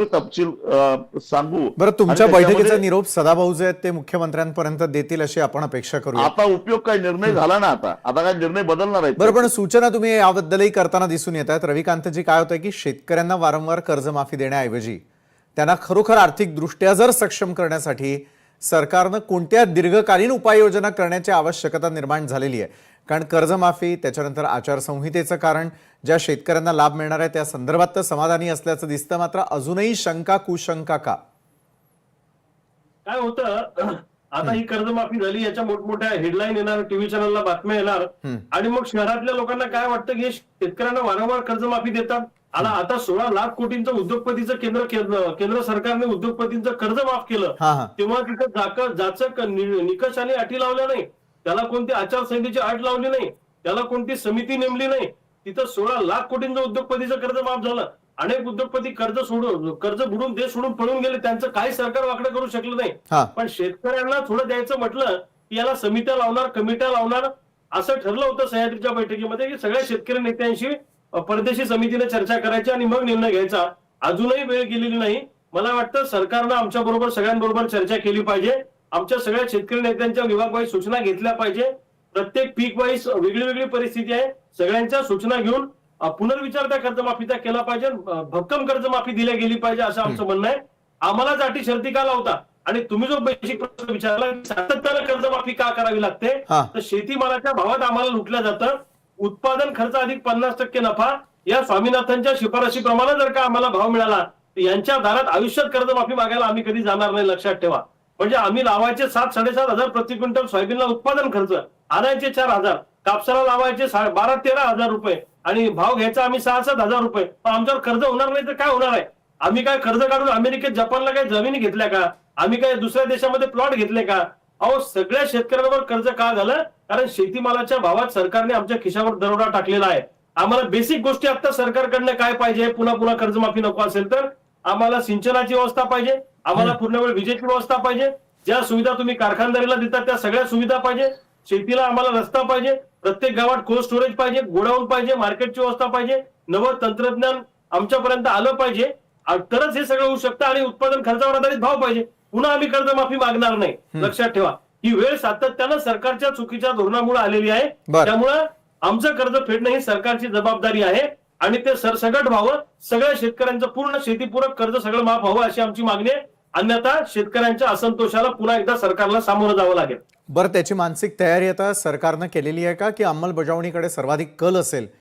तपशील सांगू। बरं, तुमच्या आणि बैठकीचा त्याच्यामध्ये निरोप सदाभाऊ जे आहेत ते मुख्यमंत्र्यांपर्यंत देतील अशी आपण अपेक्षा करूया। आता उपयोग काय, निर्णय झाला ना, आता काय निर्णय बदलणार आहेत बरं, पण त्याचे? सूचना तुम्ही याबद्दलही करताना दिसून येत आहेत रविकांतजी। काय होतंय की शेतकऱ्यांना वारंवार कर्जमाफी देण्याऐवजी त्यांना खरोखर आर्थिकदृष्ट्या जर सक्षम करण्यासाठी सरकारनं कोणत्या दीर्घकालीन उपाययोजना करण्याची आवश्यकता निर्माण झालेली आहे। कारण कर्जमाफी त्याच्यानंतर आचारसंहितेचं कारण ज्या शेतकऱ्यांना लाभ मिळणार आहे त्या संदर्भात तर समाधानी असल्याचं दिसतं, मात्र अजूनही शंका कुशंका का? काय होतं आता ही कर्जमाफी झाली, याच्या मोठमोठ्या हेडलाईन येणार, टीव्ही चॅनलला बातम्या येणार आणि मग शहरातल्या लोकांना काय वाटतं की हे शेतकऱ्यांना वारंवार कर्जमाफी देतात। आता 16 लाख कोटींचं उद्योगपतीचं केंद्र सरकारने उद्योगपतींचं कर्ज माफ केलं, तेव्हा तिथं जाचक निकष आणि अटी लावल्या नाही, त्याला कोणती आचारसंहितेची अट लावली नाही, त्याला कोणती समिती नेमली नाही। तिथं 16 लाख कोटींचं उद्योगपतीचं कर्ज माफ झालं। अनेक उद्योगपती कर्ज बुडून देश सोडून पळून गेले, त्यांचं काही सरकार वाकडं करू शकलं नाही। पण शेतकऱ्यांना थोडं द्यायचं म्हटलं की याला समित्या लावणार, कमिट्या लावणार, असं ठरलं होतं सह्याद्रीच्या बैठकीमध्ये की सगळ्या शेतकरी नेत्यांशी परदेशी समितीने चर्चा करायची आणि मग निर्णय घ्यायचा। अजूनही वेळ गेलेली नाही। मला वाटतं सरकारनं आमच्या बरोबर सगळ्यांबरोबर चर्चा केली पाहिजे, आमच्या सगळ्या शेतकरी नेत्यांच्या विभागवाईज सूचना घेतल्या पाहिजे। प्रत्येक पीक वाईज वेगळी वेगळी परिस्थिती आहे, सगळ्यांच्या सूचना घेऊन पुनर्विचार त्या कर्जमाफीचा केला पाहिजे, भक्कम कर्जमाफी दिली गेली पाहिजे असं आमचं म्हणणं आहे। आम्हालाच अटी शर्ती का लावता? आणि तुम्ही जो बेसिक प्रश्न विचारला सातत्यानं कर्जमाफी का करावी लागते, तर शेतीमालाच्या भावात आम्हाला लुटलं जातं। उत्पादन खर्च अधिक 50% नफा या स्वामीनाथनच्या शिफारशीप्रमाणे जर का आम्हाला भाव मिळाला तर यांच्या दारात आयुष्यात कर्जमाफी मागायला आम्ही कधी जाणार नाही, लक्षात ठेवा। म्हणजे आम्ही लावायचे 7-7.5 हजार प्रति क्विंटल सोयाबीनला उत्पादन खर्च, आणायचे 4,000, कापसाला लावायचे 12-13 हजार रुपये आणि भाव घ्यायचा आम्ही 6-7 हजार रुपये। पण आमच्यावर कर्ज होणार नाही तर काय होणार आहे? आम्ही काय कर्ज काढून अमेरिकेत जपानला काय जमिनी घेतल्या का? आम्ही काय दुसऱ्या देशामध्ये प्लॉट घेतले का? अहो, सगळ्या शेतकऱ्यांवर कर्ज का झालं? कारण शेतीमालाच्या भावात सरकारने आमच्या खिशावर दरोडा टाकलेला आहे। आम्हाला बेसिक गोष्टी आता सरकारकडनं काय पाहिजे, पुन्हा पुन्हा कर्जमाफी नको असेल तर आम्हाला सिंचनाची व्यवस्था पाहिजे, आम्हाला पूर्ण वेळ विजेची व्यवस्था पाहिजे, ज्या सुविधा तुम्ही कारखानदारीला देतात त्या सगळ्या सुविधा पाहिजे, शेतीला आम्हाला रस्ता पाहिजे, प्रत्येक गावात कोल्ड स्टोरेज पाहिजे, गोडाऊन पाहिजे, मार्केटची व्यवस्था पाहिजे, नवं तंत्रज्ञान आमच्यापर्यंत आलं पाहिजे, तरच हे सगळं होऊ शकतं आणि उत्पादन खर्चावर आधारित भाव पाहिजे। पुन्हा आम्ही कर्जमाफी मागणार नाही, लक्षात ठेवा। ही वेळ सातत्यानं सरकारच्या चुकीच्या धोरणामुळे आलेली आहे, त्यामुळं आमचं कर्ज फेडणं ही सरकारची जबाबदारी आहे आणि ते सरसकट व्हावं, सगळ्या शेतकऱ्यांचं पूर्ण शेतीपूरक कर्ज सगळं माफ व्हावं अशी आमची मागणी आहे। अन्यथा शेतकऱ्यांच्या असंतोषाला पुन्हा एकदा सरकारला सामोरं जावं लागेल। बरं, त्याची मानसिक तयारी आता सरकारनं केलेली आहे का की अंमलबजावणीकडे सर्वाधिक कल असेल